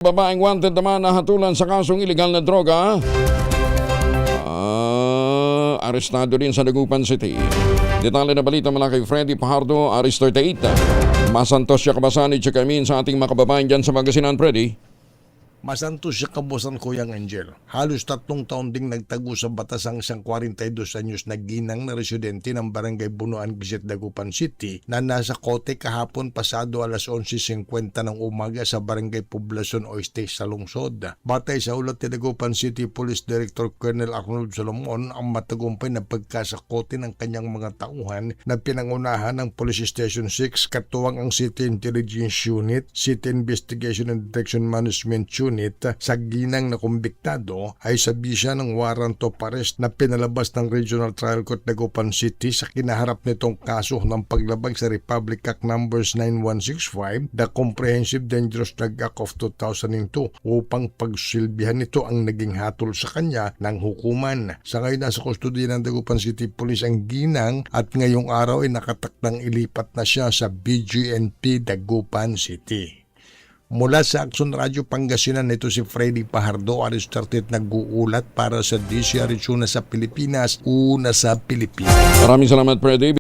Babaeng wanted naman na hatulan sa kasong ilegal na droga. Arestado rin sa Dagupan City. Detalye na balita mula kay Freddy Pajardo, Aris 38. Masantos siya kabasani siya kamin sa ating mga kababayan dyan sa Pangasinan, Freddy. Masantos siya kabusan Kuyang Angel. Halos 3 taon ding nagtago sa batas ang isang 42 anyos na ginang na residente ng Barangay Bunuan, Giset, Dagupan City na nasa kote kahapon pasado alas 11:50 ng umaga sa Barangay Poblacion Oeste sa lungsod. Batay sa ulat ni Dagupan City Police Director Colonel Arnold Solomon, ang matagumpay na pagkasakote ng kanyang mga tauhan na pinangunahan ng Police Station 6 katuwang ang City Intelligence Unit, City Investigation and Detection Management Unit sa ginang na kumbiktado ay sabi siya ng warrant of arrest na pinalabas ng Regional Trial Court Dagupan City sa kinaharap nitong kaso ng paglabag sa Republic Act Numbers 9165, The Comprehensive Dangerous Drug Act of 2002 upang pagsilbihan nito ang naging hatol sa kanya ng hukuman. Sa ngayon nasa kustodiya ng Dagupan City Police ang ginang at ngayong araw ay nakatakdang ilipat na siya sa BGNP Dagupan City. Mula sa Action Radio Pangasinan, ito si Freddy Pajardo, Aris 38, nag-uulat para sa DCRH, una sa Pilipinas, una sa Pilipinas. Maraming salamat, Freddy.